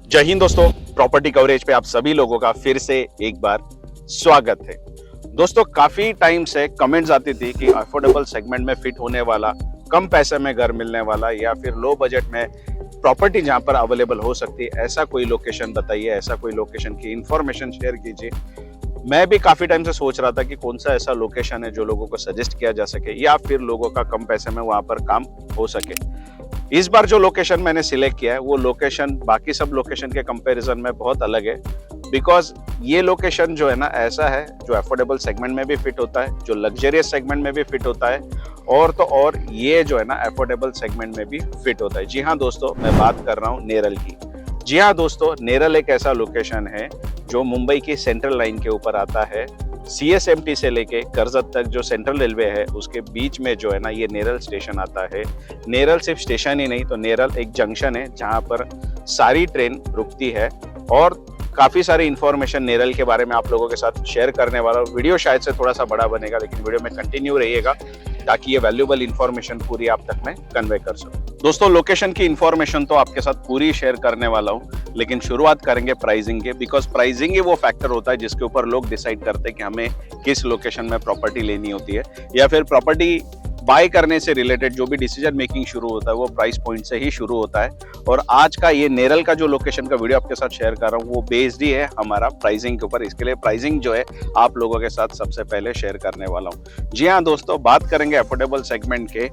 जय हिंद दोस्तों, property coverage पे आप सभी लोगों का फिर से एक बार स्वागत है। दोस्तों, काफी टाइम से कमेंट्स आती थी कि अफोर्डेबल सेगमेंट में फिट होने वाला, कम पैसे में घर मिलने वाला या फिर लो बजट में प्रॉपर्टी जहां पर अवेलेबल हो सकती है, ऐसा कोई लोकेशन बताइए, ऐसा कोई लोकेशन की इंफॉर्मेशन शेयर कीजिए। मैं भी काफी टाइम से सोच रहा था कि कौन सा ऐसा लोकेशन है जो लोगों को सजेस्ट किया जा सके या फिर लोगों का कम पैसे में वहां पर काम हो सके। इस बार जो लोकेशन मैंने सिलेक्ट किया है वो लोकेशन बाकी सब लोकेशन के कंपैरिजन में बहुत अलग है, बिकॉज ये लोकेशन जो है ना ऐसा है जो अफोर्डेबल सेगमेंट में भी फिट होता है, जो लग्जरियस सेगमेंट में भी फिट होता है और तो और ये जो है ना अफोर्डेबल सेगमेंट में भी फिट होता है। जी हाँ दोस्तों, मैं बात कर रहा हूँ नेरल की। जी हाँ दोस्तों, नेरल एक ऐसा लोकेशन है जो मुंबई की सेंट्रल लाइन के ऊपर आता है। CSMT से लेके कर्जत तक जो सेंट्रल रेलवे है उसके बीच में जो है ना ये नेरल स्टेशन आता है। नेरल सिर्फ स्टेशन ही नहीं, तो नेरल एक जंक्शन है जहां पर सारी ट्रेन रुकती है और काफी सारी इंफॉर्मेशन नेरल के बारे में आप लोगों के साथ शेयर करने वाला हूं। वीडियो शायद से थोड़ा सा बड़ा बनेगा, लेकिन वीडियो में कंटिन्यू रहिएगा ताकि ये वैल्यूएबल इंफॉर्मेशन पूरी आप तक मैं कन्वे कर सकूं। दोस्तों, लोकेशन की इंफॉर्मेशन तो आपके साथ पूरी शेयर करने वाला हूं, लेकिन शुरुआत करेंगे प्राइसिंग के, बिकॉज प्राइसिंग ही वो फैक्टर होता है जिसके ऊपर लोग डिसाइड करते हैं कि हमें किस लोकेशन में प्रॉपर्टी लेनी होती है या फिर प्रॉपर्टी बाय करने से रिलेटेड जो भी डिसीजन मेकिंग शुरू होता है वो प्राइस पॉइंट से ही शुरू होता है। और आज का ये नेरल का जो लोकेशन का वीडियो आपके साथ शेयर कर रहा हूँ वो बेस्ड ही है हमारा प्राइसिंग के ऊपर। इसके लिए प्राइसिंग जो है आप लोगों के साथ सबसे पहले शेयर करने वाला हूँ। जी हाँ दोस्तों, बात करेंगे अफोर्डेबल सेगमेंट के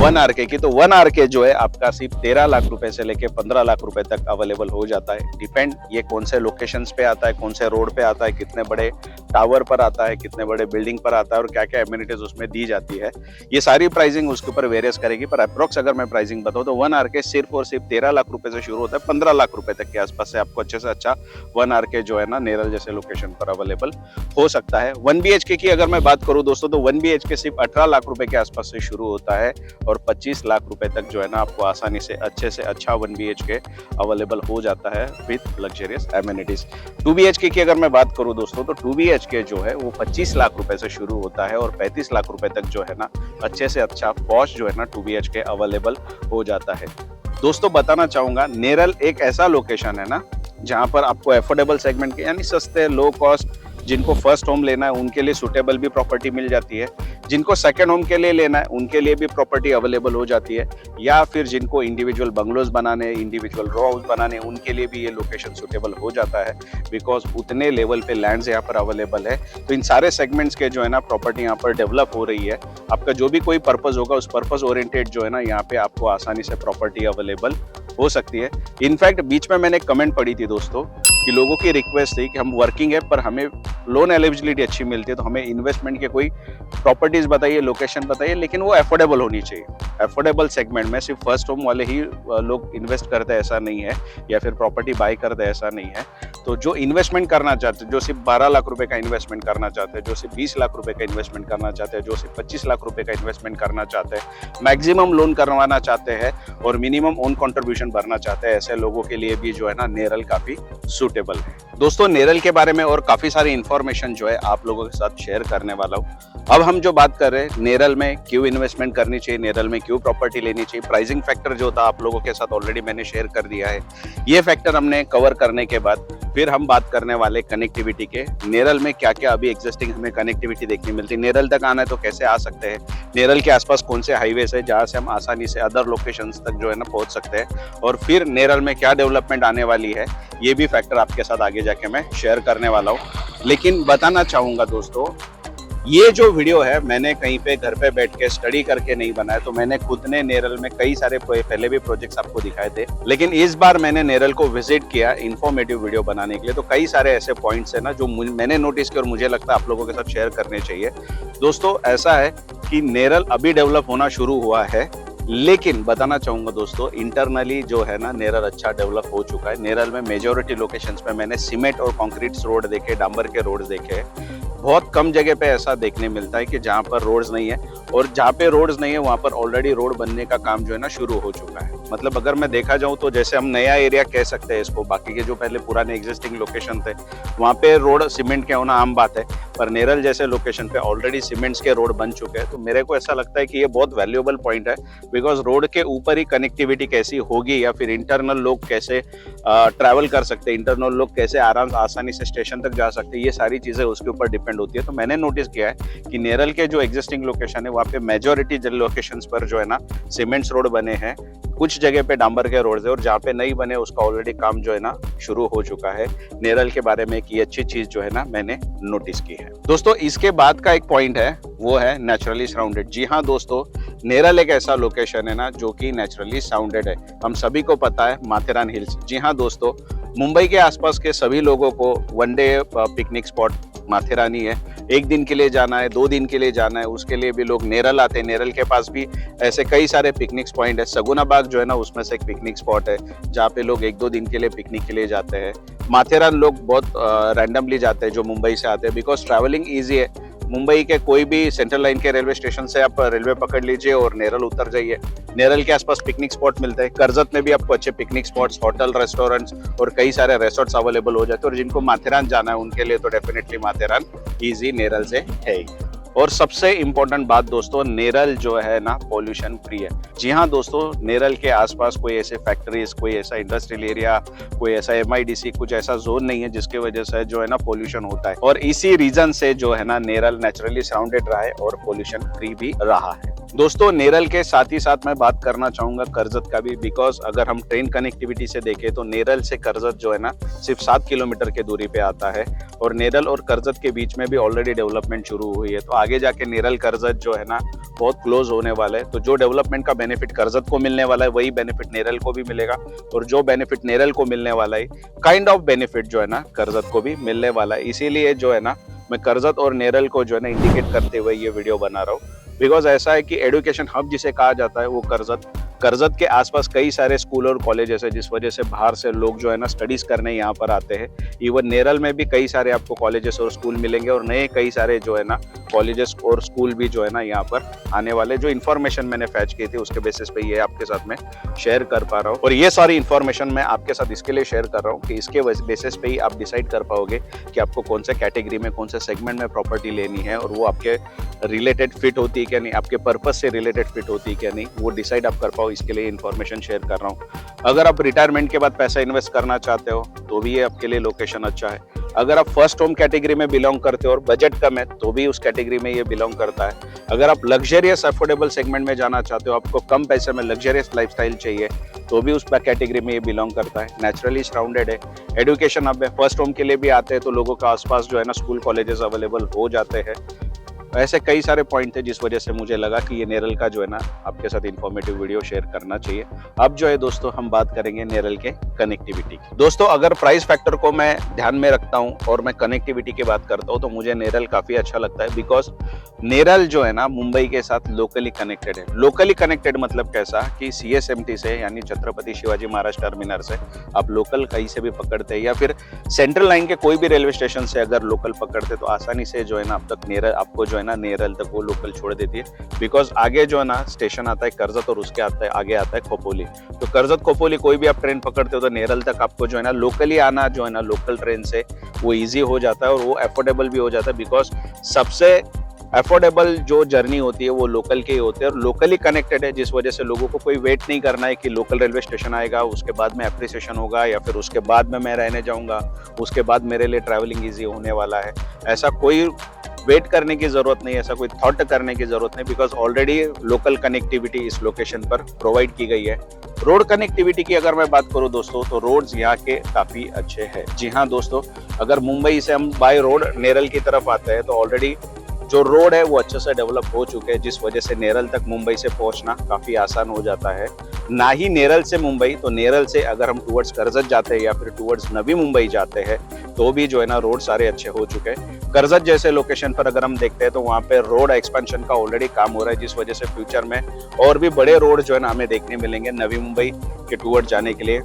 1 RK की, तो 1 RK जो है आपका सिर्फ 13 लाख रुपए से लेके 15 लाख रुपए तक अवेलेबल हो जाता है। डिपेंड ये कौन से लोकेशन पे आता है, कौन से रोड पे आता है, कितने बड़े टावर पर आता है, कितने बड़े बिल्डिंग पर आता है और क्या क्या एमिनिटीज उसमें दी जाती है। ये सारी प्राइसिंग उसके ऊपर वेरियस करेगी, पर अप्रोक्स अगर मैं प्राइसिंग बताऊं तो 1 RK सिर्फ और सिर्फ 13 लाख रुपए से शुरू होता है। 15 लाख रुपए तक के आसपास से आपको अच्छे से अच्छा 1 RK जो है ना नेरल जैसे लोकेशन पर अवेलेबल हो सकता है। 1 BHK की अगर मैं बात करूं दोस्तों तो 1 BHK सिर्फ 18 लाख रुपए के आसपास से शुरू होता है और 25 लाख रुपए तक जो है ना आपको आसानी से अच्छा 1 BHK अवेलेबल हो जाता है विद लग्जरियस एमिनिटीज। 2 BHK की अगर मैं बात करूं दोस्तों तो 2 BHK जो है वो 25 लाख रुपए से शुरू होता है और 35 लाख रुपए तक जो है ना अच्छे से अच्छा पॉश जो है ना 2 BHK अवेलेबल हो जाता है। दोस्तों, बताना चाहूंगा नेरल एक ऐसा लोकेशन है ना जहां पर आपको अफोर्डेबल सेगमेंट के यानी सस्ते लो कॉस्ट जिनको फर्स्ट होम लेना है उनके लिए सुटेबल भी प्रॉपर्टी मिल जाती है, जिनको सेकंड होम के लिए लेना है उनके लिए भी प्रॉपर्टी अवेलेबल हो जाती है, या फिर जिनको इंडिविजुअल बंगलोज बनाने, इंडिविजुअल रो हाउस बनाने उनके लिए भी ये लोकेशन सुटेबल हो जाता है, बिकॉज उतने लेवल पे लैंड्स यहाँ पर अवेलेबल है। तो इन सारे सेगमेंट्स के जो है ना प्रॉपर्टी यहाँ पर डेवलप हो रही है। आपका जो भी कोई पर्पज होगा उस पर्पज ओरिएंटेड जो है ना यहाँ पे आपको आसानी से प्रॉपर्टी अवेलेबल हो सकती है। इनफैक्ट बीच में मैंने कमेंट पढ़ी थी दोस्तों कि लोगों की रिक्वेस्ट थी कि हम वर्किंग है पर हमें लोन एलिजिबिलिटी अच्छी मिलती है, तो हमें इन्वेस्टमेंट के कोई प्रॉपर्टीज बताइए, लोकेशन बताइए, लेकिन वो अफोर्डेबल होनी चाहिए। अफोर्डेबल सेगमेंट में सिर्फ फर्स्ट होम वाले ही लोग इन्वेस्ट करते हैं ऐसा नहीं है, या फिर प्रॉपर्टी बाय करते हैं ऐसा नहीं है। तो जो इन्वेस्टमेंट करना चाहते हैं, जो सिर्फ 12 लाख रुपए का इन्वेस्टमेंट करना चाहते हैं, जो सिर्फ 20 लाख रुपए का इन्वेस्टमेंट करना चाहते हैं, जो सिर्फ 25 लाख रुपए का इन्वेस्टमेंट करना चाहते हैं, मैक्सिमम लोन करवाना चाहते हैं और मिनिमम ओन कंट्रीब्यूशन भरना चाहते हैं, ऐसे लोगों के लिए भी जो है ना नेरल काफी सूटेबल है। दोस्तों, नेरल के बारे में और काफी सारी इंफॉर्मेशन जो है आप लोगों के साथ शेयर करने वाला हूँ। अब हम जो बात कर रहे हैं नेरल में क्यों इन्वेस्टमेंट करनी चाहिए, नेरल में क्यों प्रॉपर्टी लेनी चाहिए, प्राइसिंग फैक्टर जो था आप लोगों के साथ ऑलरेडी मैंने शेयर कर दिया है। ये फैक्टर हमने कवर करने के बाद फिर हम बात करने वाले कनेक्टिविटी के। नेरल में क्या क्या अभी एग्जिस्टिंग हमें कनेक्टिविटी देखने मिलती है, नेरल तक आना है तो कैसे आ सकते हैं, नेरल के आसपास कौन से हाईवेज है जहां से हम आसानी से अदर लोकेशंस तक जो है ना पहुंच सकते हैं, और फिर नेरल में क्या डेवलपमेंट आने वाली है, ये भी फैक्टर आपके साथ आगे जाके मैं शेयर करने वाला हूँ। लेकिन बताना चाहूंगा दोस्तों, ये जो वीडियो है मैंने कहीं पे घर पे बैठ के स्टडी करके नहीं बनाया, तो मैंने खुद ने नेरल में कई सारे पहले भी प्रोजेक्ट्स आपको दिखाए थे, लेकिन इस बार मैंने नेरल को विजिट किया इंफॉर्मेटिव वीडियो बनाने के लिए। तो कई सारे ऐसे पॉइंट्स है ना जो मैंने नोटिस किया और मुझे लगता है आप लोगों के साथ शेयर करने चाहिए। दोस्तों, ऐसा है कि नेरल अभी डेवलप होना शुरू हुआ है, लेकिन बताना चाहूंगा दोस्तों इंटरनली जो है ना नेरल अच्छा डेवलप हो चुका है। नेरल में मेजॉरिटी लोकेशंस पे मैंने सीमेंट और कंक्रीट रोड देखे, डांबर के रोड देखे। बहुत कम जगह पे ऐसा देखने मिलता है कि जहाँ पर रोड्स नहीं है, और जहाँ पे रोड्स नहीं है वहाँ पर ऑलरेडी रोड बनने का काम जो है ना शुरू हो चुका है। मतलब अगर मैं देखा जाऊँ तो जैसे हम नया एरिया कह सकते हैं इसको, बाकी के जो पहले पुराने एग्जिस्टिंग लोकेशन थे वहाँ पे रोड सीमेंट के होना आम बात है, पर नेरल जैसे लोकेशन पे ऑलरेडी सीमेंट्स के रोड बन चुके हैं। तो मेरे को ऐसा लगता है कि ये बहुत वैल्यूएबल पॉइंट है बिकॉज रोड के ऊपर ही कनेक्टिविटी कैसी होगी या फिर इंटरनल लोग कैसे ट्रैवल कर सकते हैं, इंटरनल लोग कैसे आसानी से स्टेशन तक जा सकते हैं, ये सारी चीजें उसके ऊपर डिपेंड होती है। तो मैंने नोटिस किया है कि नेरल के जो एग्जिस्टिंग लोकेशन है वहाँ पे मेजोरिटी लोकेशंस पर जो है ना सीमेंट्स रोड बने हैं, कुछ जगह पे डांबर के रोड है, और जहाँ पे नहीं बने उसका ऑलरेडी काम जो है ना शुरू हो चुका है। नेरल के बारे में एक ये अच्छी चीज जो है ना मैंने नोटिस की है। दोस्तों इसके बाद का एक पॉइंट है वो है नेचुरली सराउंडेड। जी हाँ दोस्तों, नेरल एक ऐसा लोकेशन है ना जो कि नेचुरली सराउंडेड है। हम सभी को पता है माथेरान हिल्स। जी हाँ दोस्तों, मुंबई के आसपास के सभी लोगों को वनडे पिकनिक स्पॉट माथेरान ही है। एक दिन के लिए जाना है, 2 दिन के लिए जाना है, उसके लिए भी लोग नेरल आते हैं। नेरल के पास भी ऐसे कई सारे पिकनिक पॉइंट है। सगुना बाग जो है ना उसमें से एक पिकनिक स्पॉट है जहाँ पे लोग 1-2 दिन के लिए पिकनिक के लिए जाते हैं। माथेरान लोग बहुत रैंडमली जाते हैं जो मुंबई से आते हैं, बिकॉज ट्रैवलिंग ईजी है। मुंबई के कोई भी सेंट्रल लाइन के रेलवे स्टेशन से आप रेलवे पकड़ लीजिए और नेरल उतर जाइए। नेरल के आसपास पिकनिक स्पॉट मिलते हैं। कर्जत में भी आपको अच्छे पिकनिक स्पॉट्स, होटल, रेस्टोरेंट्स और कई सारे रिसोर्ट्स अवेलेबल हो जाते हैं। और जिनको माथेरान जाना है उनके लिए तो डेफिनेटली माथेरान इजी नेरल से है ही। और सबसे इम्पोर्टेंट बात दोस्तों, नेरल जो है ना पॉल्यूशन फ्री है। जी हाँ दोस्तों, नेरल के आसपास कोई ऐसे फैक्ट्रीज, कोई ऐसा इंडस्ट्रियल एरिया, कोई ऐसा MIDC, कुछ ऐसा जोन नहीं है जिसकी वजह से जो है ना पॉल्यूशन होता है। और इसी रीजन से जो है ना नेरल नेचुरली सराउंडेड रहा है और पॉल्यूशन फ्री भी रहा है। दोस्तों नेरल के साथ ही साथ मैं बात करना चाहूंगा कर्जत का भी, बिकॉज अगर हम ट्रेन कनेक्टिविटी से देखें तो नेरल से कर्जत जो है ना सिर्फ 7 किलोमीटर की दूरी पे आता है। और नेरल और कर्जत के बीच में भी ऑलरेडी डेवलपमेंट शुरू हुई है। तो आगे जाके नेरल कर्जत जो है ना बहुत क्लोज होने वाला है। तो जो डेवलपमेंट का बेनिफिट कर्जत को मिलने वाला है वही बेनिफिट नेरल को भी मिलेगा, और जो बेनिफिट नेरल को मिलने वाला है काइंड ऑफ बेनिफिट जो है ना कर्जत को भी मिलने वाला है। इसीलिए जो है ना मैं कर्जत और नेरल को जो है ना इंडिकेट करते हुए ये वीडियो बना रहा हूँ। बिकॉज ऐसा है कि एजुकेशन हब जिसे कहा जाता है वो कर्जत के आसपास कई सारे स्कूल और कॉलेजेस है, जिस वजह से बाहर से लोग जो है ना स्टडीज करने यहाँ पर आते हैं। इवन नेरल में भी कई सारे आपको कॉलेजेस और स्कूल मिलेंगे, और नए कई सारे जो है ना कॉलेजेस और स्कूल भी जो है ना यहाँ पर आने वाले। जो इन्फॉर्मेशन मैंने फैच की थी उसके बेसिस पे ये आपके साथ में शेयर कर पा रहा हूँ। और ये सारी इन्फॉर्मेशन मैं आपके साथ इसके लिए शेयर कर रहा हूँ कि इसके बेसिस पे ही आप डिसाइड कर पाओगे कि आपको कौन से कैटेगरी में, कौन से सेगमेंट में प्रॉपर्टी लेनी है, और वो आपके रिलेटेड फिट होती है क्या नहीं, आपके पर्पज से रिलेटेड फिट होती है क्या नहीं, वो डिसाइड आप कर पाओ। इसके लिए इन्फॉर्मेशन शेयर कर रहा हूँ। अगर आप रिटायरमेंट के बाद पैसा इन्वेस्ट करना चाहते हो तो भी ये आपके लिए लोकेशन अच्छा है। अगर आप फर्स्ट होम कैटेगरी में बिलोंग करते हो और बजट कम है तो भी उस कैटेगरी में ये बिलोंग करता है। अगर आप लग्जरियस अफोर्डेबल सेगमेंट में जाना चाहते हो, आपको कम पैसे में लग्जरियस लाइफस्टाइल चाहिए, तो भी उस कैटेगरी में ये बिलोंग करता है। नेचुरली सराउंडेड है, एजुकेशन अब है, फर्स्ट होम के लिए भी आते हैं तो लोगों का आसपास जो है ना स्कूल कॉलेजेस अवेलेबल हो जाते हैं। ऐसे कई सारे पॉइंट थे जिस वजह से मुझे लगा कि ये नेरल का जो है ना आपके साथ इन्फॉर्मेटिव वीडियो शेयर करना चाहिए। अब जो है दोस्तों हम बात करेंगे नेरल के कनेक्टिविटी की। दोस्तों अगर प्राइस फैक्टर को मैं ध्यान में रखता हूँ और मैं कनेक्टिविटी की बात करता हूँ तो मुझे नेरल काफी अच्छा लगता है, बिकॉज नेरल जो है ना मुंबई के साथ लोकली कनेक्टेड है। लोकली कनेक्टेड मतलब कैसा कि CSMT से यानी छत्रपति शिवाजी महाराज टर्मिनल से आप लोकल कहीं से भी पकड़ते हैं, या फिर सेंट्रल लाइन के कोई भी रेलवे स्टेशन से अगर लोकल पकड़ते तो आसानी से जो है ना अब तक नेरल आपको जो है ना नेरल तक वो लोकल छोड़ देती है। बिकॉज आगे जो है ना स्टेशन आता है कर्जत और उसके आगे आता है खोपोली। तो कर्जत खोपोली कोई भी आप ट्रेन पकड़ते हो तो नेरल तक आपको जो है ना लोकली आना जो है ना लोकल ट्रेन से वो इजी हो जाता है और वो अफोर्डेबल भी हो जाता है। बिकॉज सबसे अफोर्डेबल जो जर्नी होती है वो लोकल के ही होते हैं और लोकली कनेक्टेड है, जिस वजह से लोगों को कोई वेट नहीं करना है कि लोकल रेलवे स्टेशन आएगा उसके बाद में एप्रिसिएशन होगा या फिर उसके बाद में मैं रहने जाऊंगा, उसके बाद मेरे लिए ट्रैवलिंग इजी होने वाला है। ऐसा कोई वेट करने की जरूरत नहीं, ऐसा कोई थॉट करने की जरूरत नहीं, बिकॉज ऑलरेडी लोकल कनेक्टिविटी इस लोकेशन पर प्रोवाइड की गई है। रोड कनेक्टिविटी की अगर मैं बात करूं दोस्तों तो रोड्स यहाँ के काफी अच्छे हैं। जी हाँ दोस्तों, अगर मुंबई से हम बाय रोड नेरल की तरफ आते हैं तो ऑलरेडी जो रोड है वो अच्छे से डेवलप हो चुके हैं, जिस वजह से नेरल तक मुंबई से पहुंचना काफी आसान हो जाता है। ना ही नेरल से मुंबई, तो नेरल से अगर हम टुवर्ड्स कर्जत जाते हैं या फिर टुवर्ड्स नवी मुंबई जाते हैं तो भी जो है ना रोड सारे अच्छे हो चुके हैं। कर्जत जैसे लोकेशन पर अगर हम देखते हैं तो वहाँ पे रोड एक्सपेंशन का ऑलरेडी काम हो रहा है, जिस वजह से फ्यूचर में और भी बड़े रोड जो है ना हमें देखने मिलेंगे नवी मुंबई के टुवर्ड जाने के लिए।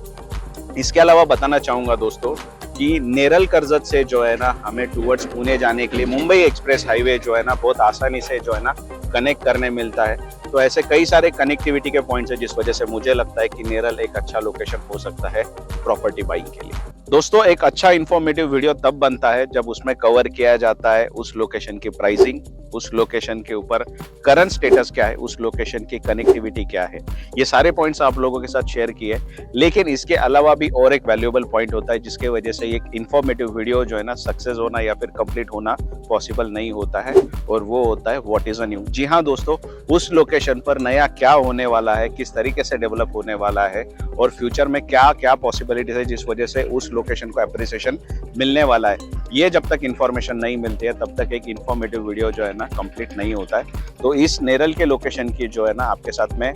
इसके अलावा बताना चाहूंगा दोस्तों कि नेरल कर्जत से जो है ना हमें टुवर्ड्स पुणे जाने के लिए मुंबई एक्सप्रेस हाईवे जो है ना बहुत आसानी से जो है ना कनेक्ट करने मिलता है। तो ऐसे कई सारे कनेक्टिविटी के पॉइंट्स है जिस वजह से मुझे लगता है कि नेरल एक अच्छा लोकेशन हो सकता है प्रॉपर्टी बाइंग के लिए। दोस्तों एक अच्छा इंफॉर्मेटिव वीडियो तब बनता है जब उसमें कवर किया जाता है उस लोकेशन की प्राइसिंग, उस लोकेशन के ऊपर करंट स्टेटस क्या है, उस लोकेशन की कनेक्टिविटी क्या है, ये सारे पॉइंट्स आप लोगों के साथ शेयर किए। लेकिन इसके अलावा भी और एक वैल्यूएबल पॉइंट होता है जिसके वजह से एक इंफॉर्मेटिव वीडियो जो है ना सक्सेस होना या फिर कंप्लीट होना पॉसिबल नहीं होता है, और वो होता है व्हाट इज अ न्यू। जी हाँ दोस्तों, उस लोकेशन पर नया क्या होने वाला है, किस तरीके से डेवलप होने वाला है, और फ्यूचर में क्या क्या पॉसिबिलिटीज है जिस वजह से उस लोकेशन को अप्रिसिएशन मिलने वाला है। ये जब तक इन्फॉर्मेशन नहीं मिलती है तब तक एक इन्फॉर्मेटिव वीडियो जो है ना कंप्लीट नहीं होता है। तो इस नेरल के लोकेशन की जो है ना आपके साथ में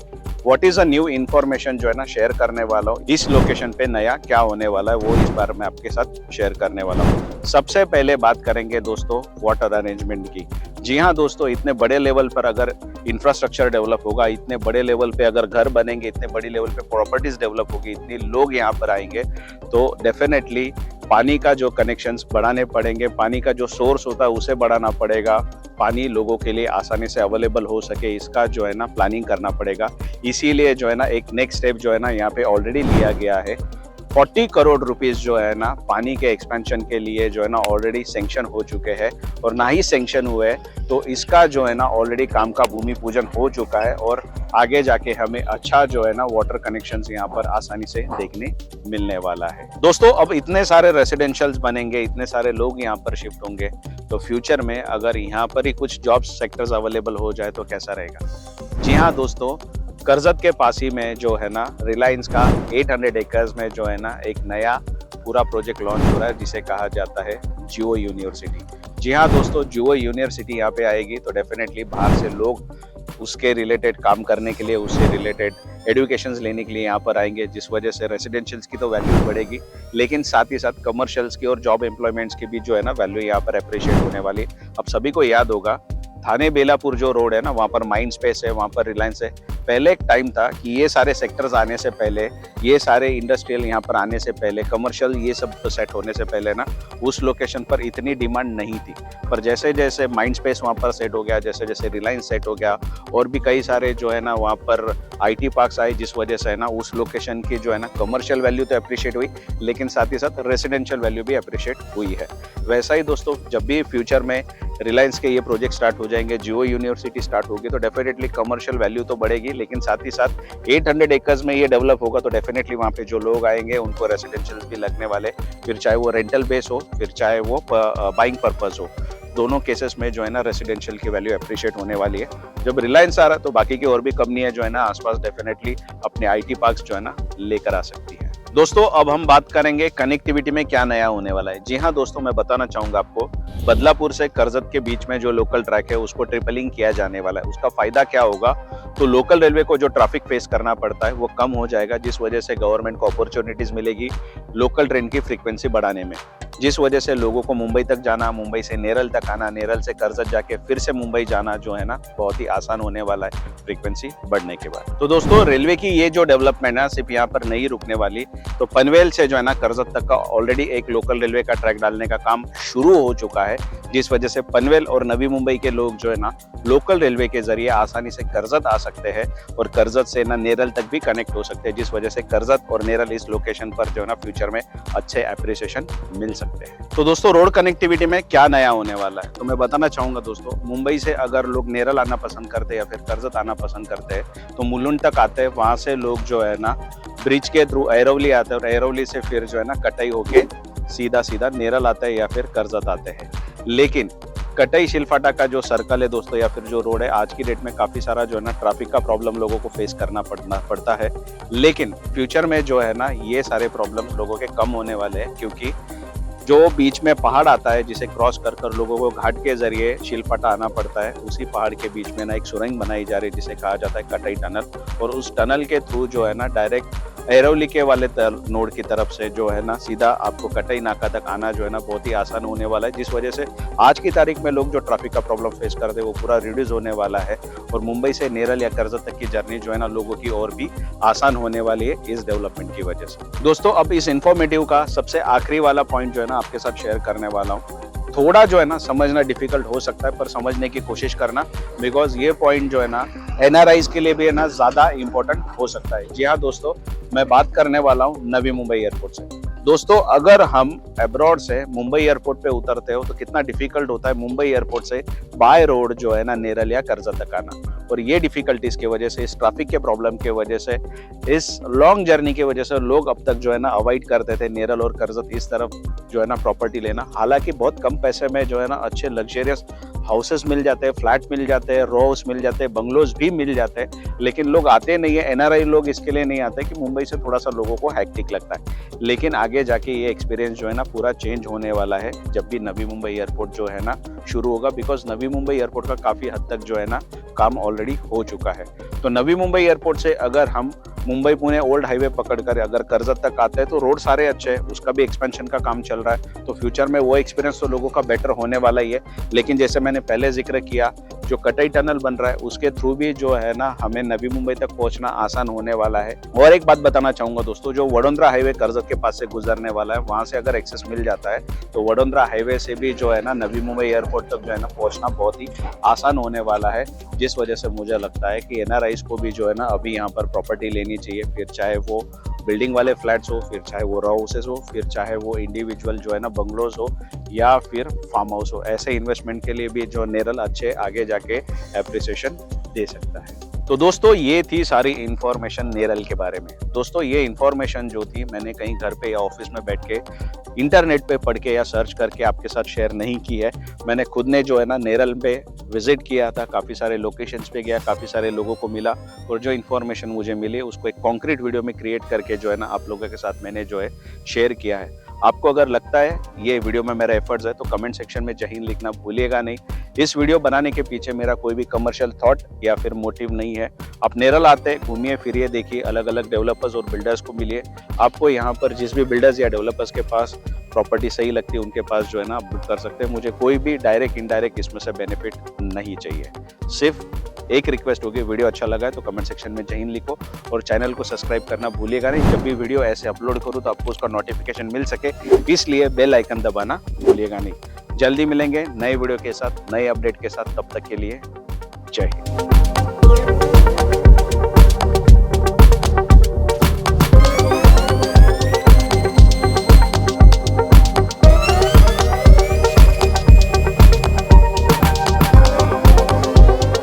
what is a new information जो है ना शेयर करने वाला हूँ। इस लोकेशन पे नया क्या होने वाला है वो इस बार मैं आपके साथ शेयर करने वाला हूँ। सबसे पहले बात करेंगे दोस्तों वाटर अरेंजमेंट की। जी हाँ दोस्तों, इतने बड़े लेवल पर अगर इंफ्रास्ट्रक्चर डेवलप होगा, इतने बड़े लेवल पे अगर घर बनेंगे, इतने बड़ी लेवल पे प्रॉपर्टीज डेवलप होगी, इतने लोग यहाँ पर आएंगे, तो डेफिनेटली पानी का जो कनेक्शंस बढ़ाने पड़ेंगे, पानी का जो सोर्स होता है उसे बढ़ाना पड़ेगा, पानी लोगों के लिए आसानी से अवेलेबल हो सके, इसका जो है ना प्लानिंग करना पड़ेगा। इसीलिए जो है ना एक नेक्स्ट स्टेप जो है ना यहाँ पे ऑलरेडी लिया गया है। 40 करोड़ रुपीस जो है ना पानी के एक्सपेंशन के लिए जो है ना ऑलरेडी सैंक्शन हो चुके हैं, और ना ही सैंक्शन हुए तो इसका जो है ना ऑलरेडी काम का भूमि पूजन हो चुका है, और आगे जाके हमें अच्छा जो है ना वाटर कनेक्शंस यहाँ पर आसानी से देखने मिलने वाला है। दोस्तों, अब इतने सारे रेसिडेंशियल्स बनेंगे, इतने सारे लोग यहाँ पर शिफ्ट होंगे, तो फ्यूचर में अगर यहाँ पर ही कुछ जॉब सेक्टर्स अवेलेबल हो जाए तो कैसा रहेगा। जी हाँ दोस्तों, करजत के पास ही में जो है ना रिलायंस का 800 एकर्स में जो है ना एक नया पूरा प्रोजेक्ट लॉन्च हो रहा है जिसे कहा जाता है जियो यूनिवर्सिटी। जी हाँ दोस्तों, जियो यूनिवर्सिटी यहाँ पे आएगी तो डेफिनेटली बाहर से लोग उसके रिलेटेड काम करने के लिए, उससे रिलेटेड एजुकेशंस लेने के लिए यहाँ पर आएंगे, जिस वजह से रेसिडेंशियल्स की तो वैल्यू बढ़ेगी, लेकिन साथ ही साथ कमर्शियल्स की और जॉब एम्प्लॉयमेंट्स की भी जो है ना वैल्यू यहाँ पर अप्रिशिएट होने वाली। अब सभी को याद होगा थाने बेलापुर जो रोड है ना, वहाँ पर माइंड स्पेस है, वहाँ पर रिलायंस है। पहले एक टाइम था कि ये सारे सेक्टर्स आने से पहले, ये सारे इंडस्ट्रियल यहाँ पर आने से पहले, कमर्शियल ये सब सेट होने से पहले ना उस लोकेशन पर इतनी डिमांड नहीं थी। पर जैसे जैसे माइंड स्पेस वहाँ पर सेट हो गया, जैसे जैसे रिलायंस सेट हो गया, और भी कई सारे जो है ना वहाँ पर IT पार्क्स आए, जिस वजह से है ना उस लोकेशन की जो है ना कमर्शियल वैल्यू तो अप्रिशिएट हुई, लेकिन साथ ही साथ रेसिडेंशियल वैल्यू भी अप्रिशिएट हुई है। वैसा ही दोस्तों, जब भी फ्यूचर में रिलायंस के ये प्रोजेक्ट स्टार्ट हो जाएंगे, जियो यूनिवर्सिटी स्टार्ट होगी, तो डेफिनेटली कमर्शियल वैल्यू तो बढ़ेगी, लेकिन साथ ही साथ 800 एकर्स में ये डेवलप होगा तो डेफिनेटली वहाँ पे जो लोग आएंगे उनको रेसिडेंशियल भी लगने वाले, फिर चाहे वो रेंटल बेस हो, फिर चाहे वो बाइंग पर्पस हो, दोनों केसेस में जो है ना रेसिडेंशियल की वैल्यू अप्रिशिएट होने वाली है। जब रिलायंस आ रहा है तो बाकी की और भी कंपनियां जो है ना आसपास डेफिनेटली अपने IT पार्क्स जो है ना लेकर आ सकती है। दोस्तों, अब हम बात करेंगे कनेक्टिविटी में क्या नया होने वाला है। जी हाँ दोस्तों, मैं बताना चाहूंगा आपको, बदलापुर से करजत के बीच में जो लोकल ट्रैक है उसको ट्रिपलिंग किया जाने वाला है। उसका फायदा क्या होगा, तो लोकल रेलवे को जो ट्रैफिक फेस करना पड़ता है वो कम हो जाएगा, जिस वजह से गवर्नमेंट को अपॉर्चुनिटीज मिलेगी लोकल ट्रेन की फ्रीक्वेंसी बढ़ाने में, जिस वजह से लोगों को मुंबई तक जाना, मुंबई से नेरल तक आना, नेरल से करजत जाके फिर से मुंबई जाना जो है ना बहुत ही आसान होने वाला है फ्रीक्वेंसी बढ़ने के बाद। तो दोस्तों, रेलवे की ये जो डेवलपमेंट है सिर्फ यहाँ पर नहीं रुकने वाली, तो पनवेल से जो है ना करजत तक का ऑलरेडी एक लोकल रेलवे का ट्रैक डालने का काम शुरू हो चुका है, जिस वजह से पनवेल और नवी मुंबई के लोग जो है ना लोकल रेलवे के जरिए आसानी से करजत आ सकते हैं, और करजत से ना नेरल तक भी कनेक्ट हो सकते हैं, जिस वजह से करजत और नेरल इस लोकेशन पर जो है ना फ्यूचर में अच्छे अप्रिसिएशन मिल सकते हैं। तो दोस्तों, रोड कनेक्टिविटी में क्या नया होने वाला है, तो मैं बताना चाहूंगा दोस्तों, मुंबई से अगर लोग नेरल आना पसंद करते हैं या फिर करजत आना पसंद करते हैं तो मुलुंड तक आते हैं, वहां से लोग जो है ना ब्रिज के थ्रू ऐरोली आते हैं, और ऐरोली से फिर जो है ना कटाई होके सीधा सीधा नेरल आता है या फिर करजत आते हैं। लेकिन कटाई शिलफाटा का जो सर्कल है दोस्तों, या फिर जो रोड है, आज की डेट में काफी सारा जो है ना ट्रैफिक का प्रॉब्लम लोगों को फेस करना पड़ता है, लेकिन फ्यूचर में जो है ना ये सारे प्रॉब्लम्स लोगों के कम होने वाले हैं, क्योंकि जो बीच में पहाड़ आता है जिसे क्रॉस कर लोगों को घाट के जरिए शिलफाटा आना पड़ता है, उसी पहाड़ के बीच में ना एक सुरंग बनाई जा रही है जिसे कहा जाता है कटाई टनल, और उस टनल के थ्रू जो है ना डायरेक्ट ऐरोली के वाले नोड की तरफ से जो है ना सीधा आपको कटाई नाका तक आना जो है ना बहुत ही आसान होने वाला है, जिस वजह से आज की तारीख में लोग जो ट्रैफिक का प्रॉब्लम फेस करते हैं वो पूरा रिड्यूस होने वाला है, और मुंबई से नेरल या करजत तक की जर्नी जो है ना लोगों की और भी आसान होने वाली है इस डेवलपमेंट की वजह से। दोस्तों, अब इस इन्फॉर्मेटिव का सबसे आखिरी वाला पॉइंट जो है ना आपके साथ शेयर करने वाला हूँ। थोड़ा जो है ना समझना डिफिकल्ट हो सकता है, पर समझने की कोशिश करना, बिकॉज ये पॉइंट जो है ना NRIs के लिए भी है ना ज्यादा इंपॉर्टेंट हो सकता है। जी हाँ दोस्तों, मैं बात करने वाला हूँ नवी मुंबई एयरपोर्ट से। दोस्तों अगर हम अब्रॉड से मुंबई एयरपोर्ट पे उतरते हो तो कितना डिफिकल्ट होता है मुंबई एयरपोर्ट से बाय रोड जो है ना नेरल या कर्जत तक आना। और ये डिफिकल्टीज की वजह से, इस ट्रैफिक के प्रॉब्लम की वजह से, इस लॉन्ग जर्नी की वजह से लोग अब तक जो है ना अवॉइड करते थे नेरल और कर्जत इस तरफ जो है ना प्रॉपर्टी लेना। हालांकि बहुत कम पैसे में जो है ना अच्छे लग्जरियस हाउसेस मिल जाते हैं, फ्लैट मिल जाते हैं, रो हाउस मिल जाते हैं, बंगलोज भी मिल जाते हैं, लेकिन लोग आते नहीं है। एनआरआई लोग इसके लिए नहीं आते कि मुंबई से थोड़ा सा लोगों को हैक्टिक लगता है। लेकिन आगे जाके ये एक्सपीरियंस जो है ना पूरा चेंज होने वाला है जब भी नवी मुंबई एयरपोर्ट जो है ना शुरू होगा, बिकॉज नवी मुंबई एयरपोर्ट का काफी हद तक जो है ना काम ऑलरेडी हो चुका है। तो नवी मुंबई एयरपोर्ट से अगर हम मुंबई पुणे ओल्ड हाईवे पकड़कर अगर कर्जत तक आते हैं तो रोड सारे अच्छे हैं, उसका भी एक्सपेंशन का काम चल रहा है, तो फ्यूचर में वो एक्सपीरियंस तो लोगों का बेटर होने वाला ही है। लेकिन जैसे मैंने पहले जिक्र किया, जो कटाई टनल बन रहा है उसके थ्रू भी जो है ना हमें नवी मुंबई तक पहुंचना आसान होने वाला है। और एक बात बताना चाहूंगा दोस्तों, जो वडोदरा हाईवे कर्जत के पास से गुजरने वाला है, वहां से अगर एक्सेस मिल जाता है तो वडोदरा हाईवे से भी जो है ना नवी मुंबई एयरपोर्ट तक जो है ना पहुंचना बहुत ही आसान होने वाला है। जिस वजह से मुझे लगता है कि एनआरआईज को भी जो है ना अभी यहाँ पर प्रॉपर्टी लेनी चाहिए, फिर चाहे वो बिल्डिंग वाले फ्लैट्स हो, फिर चाहे वो रो हाउसेस हो, फिर चाहे वो इंडिविजुअल जो है ना बंगलोज हो, या फिर फार्म हाउस हो। ऐसे इन्वेस्टमेंट के लिए भी जो नेरल अच्छे आगे जाके एप्रिसिएशन दे सकता है। तो दोस्तों ये थी सारी इंफॉर्मेशन नेरल के बारे में। दोस्तों ये इंफॉर्मेशन जो थी मैंने कहीं घर पे या ऑफिस में बैठ के इंटरनेट पे पढ़ के या सर्च करके आपके साथ शेयर नहीं की है। मैंने खुद ने जो है ना नेरल पे विजिट किया था, काफ़ी सारे लोकेशंस पे गया, काफ़ी सारे लोगों को मिला, और जो इन्फॉर्मेशन मुझे मिली उसको एक कॉन्क्रीट वीडियो में क्रिएट करके जो है ना आप लोगों के साथ मैंने जो है शेयर किया है। आपको अगर लगता है ये वीडियो में मेरा एफर्ट्स है तो कमेंट सेक्शन में जय हिंद लिखना भूलिएगा नहीं। इस वीडियो बनाने के पीछे मेरा कोई भी कमर्शियल थॉट या फिर मोटिव नहीं है। आप नेरल आते, घूमिए फिरिए, देखिए, अलग अलग डेवलपर्स और बिल्डर्स को मिलिए। आपको यहाँ पर जिस भी बिल्डर्स या डेवलपर्स के पास प्रॉपर्टी सही लगती है उनके पास जो है ना आप बुक कर सकते हैं। मुझे कोई भी डायरेक्ट इनडायरेक्ट इसमें से बेनिफिट नहीं चाहिए। सिर्फ एक रिक्वेस्ट होगी, वीडियो अच्छा लगा है तो कमेंट सेक्शन में जय हिंद लिखो, और चैनल को सब्सक्राइब करना भूलिएगा नहीं। जब भी वीडियो ऐसे अपलोड करूँ तो आपको उसका नोटिफिकेशन मिल सके, इसलिए बेल आइकन दबाना भूलिएगा नहीं। जल्दी मिलेंगे नए वीडियो के साथ, नए अपडेट के साथ। तब तक के लिए जय हिंद।